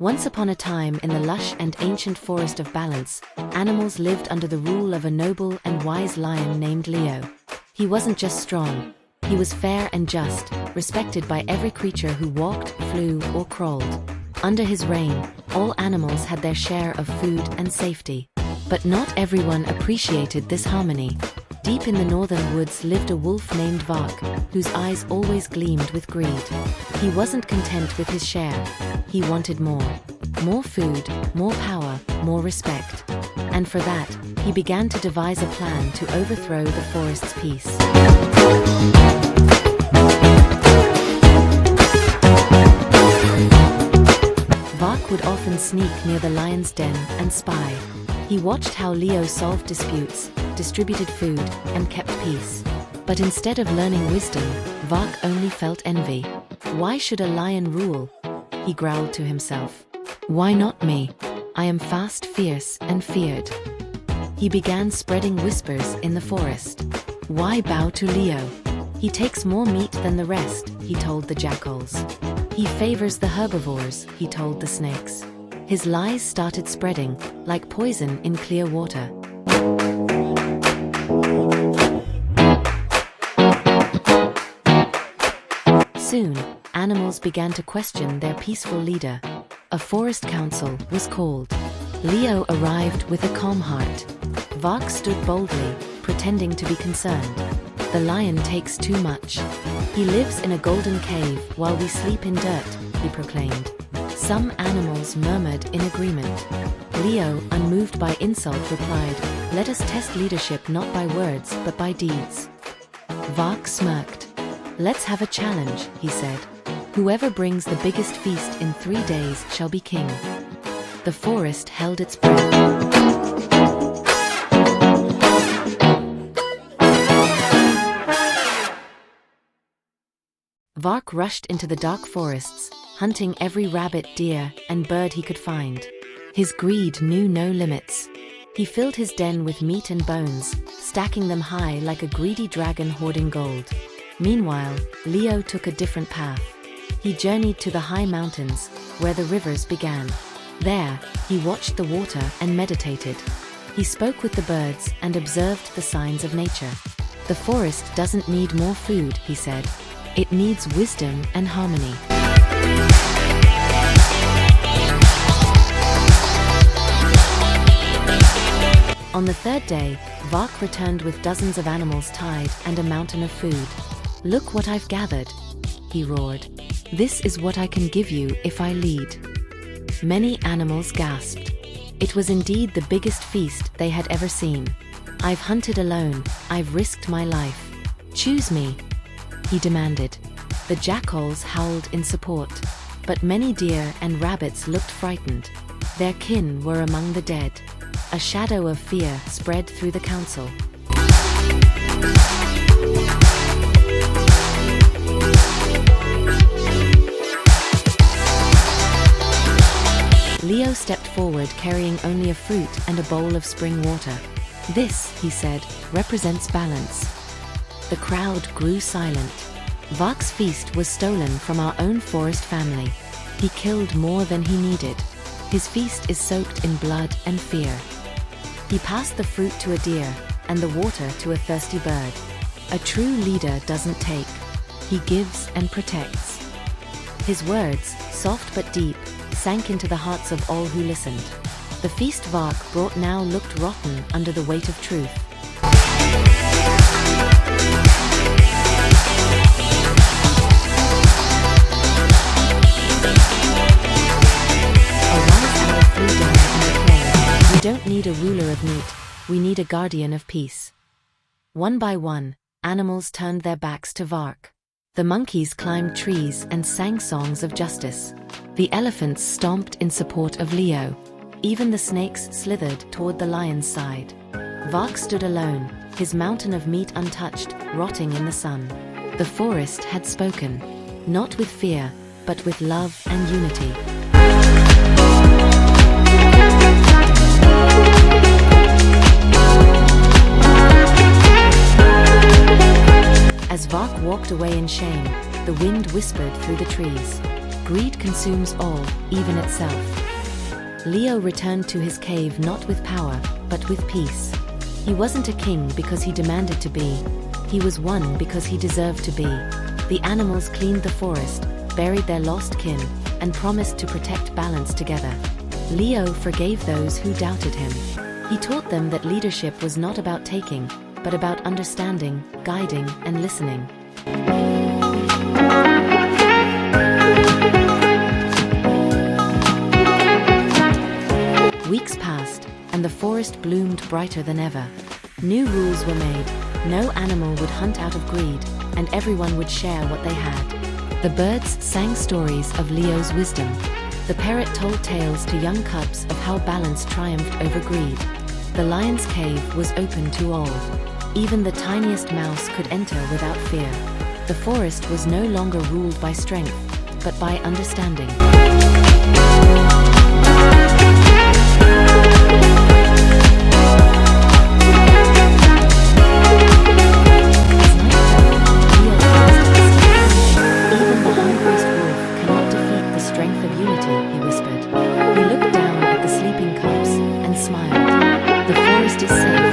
Once upon a time in the lush and ancient forest of Balance, animals lived under the rule of a noble and wise lion named Leo. He wasn't just strong. He was fair and just, respected by every creature who walked, flew, or crawled. Under his reign, all animals had their share of food and safety. But not everyone appreciated this harmony. Deep in the northern woods lived a wolf named Vark, whose eyes always gleamed with greed. He wasn't content with his share. He wanted more. More food, more power, more respect. And for that, he began to devise a plan to overthrow the forest's peace. Vark would often sneak near the lion's den and spy. He watched how Leo solved disputes, distributed food, and kept peace. But instead of learning wisdom, Vark only felt envy. Why should a lion rule? He growled to himself. Why not me? I am fast, fierce, and feared. He began spreading whispers in the forest. Why bow to Leo? He takes more meat than the rest, he told the jackals. He favors the herbivores, he told the snakes. His lies started spreading, like poison in clear water. Soon, animals began to question their peaceful leader. A forest council was called. Leo arrived with a calm heart. Vark stood boldly, pretending to be concerned. The lion takes too much. He lives in a golden cave while we sleep in dirt, he proclaimed. Some animals murmured in agreement. Leo, unmoved by insult, replied, "Let us test leadership not by words but by deeds." Vark smirked. "Let's have a challenge," he said. "Whoever brings the biggest feast in 3 days shall be king." The forest held its breath. Vark rushed into the dark forests, hunting every rabbit, deer, and bird he could find. His greed knew no limits. He filled his den with meat and bones, stacking them high like a greedy dragon hoarding gold. Meanwhile, Leo took a different path. He journeyed to the high mountains, where the rivers began. There, he watched the water and meditated. He spoke with the birds and observed the signs of nature. The forest doesn't need more food, he said. It needs wisdom and harmony. On the third day, Vark returned with dozens of animals tied and a mountain of food. "Look what I've gathered," he roared. "This is what I can give you if I lead." Many animals gasped. It was indeed the biggest feast they had ever seen. "I've hunted alone, I've risked my life. Choose me," he demanded. The jackals howled in support. But many deer and rabbits looked frightened. Their kin were among the dead. A shadow of fear spread through the council. Leo stepped forward carrying only a fruit and a bowl of spring water. "This," he said, "represents balance." The crowd grew silent. Vark's feast was stolen from our own forest family. He killed more than he needed. His feast is soaked in blood and fear. He passed the fruit to a deer, and the water to a thirsty bird. A true leader doesn't take. He gives and protects. His words, soft but deep, sank into the hearts of all who listened. The feast Vark brought now looked rotten under the weight of truth. We don't need a ruler of meat, we need a guardian of peace. One by one, animals turned their backs to Vark. The monkeys climbed trees and sang songs of justice. The elephants stomped in support of Leo. Even the snakes slithered toward the lion's side. Vark stood alone, his mountain of meat untouched, rotting in the sun. The forest had spoken, not with fear, but with love and unity. As Vark walked away in shame, the wind whispered through the trees. greed consumes all, even itself. Leo returned to his cave not with power, but with peace. He wasn't a king because he demanded to be. He was one because he deserved to be. The animals cleaned the forest, buried their lost kin, and promised to protect balance together. Leo forgave those who doubted him. He taught them that leadership was not about taking, but about understanding, guiding, and listening. Weeks passed, and the forest bloomed brighter than ever. New rules were made. No animal would hunt out of greed, and everyone would share what they had. The birds sang stories of Leo's wisdom. The parrot told tales to young cubs of how balance triumphed over greed. The lion's cave was open to all. Even the tiniest mouse could enter without fear. The forest was no longer ruled by strength, but by understanding. Strength of unity, he whispered. He looked down at the sleeping cubs and smiled. The forest is safe.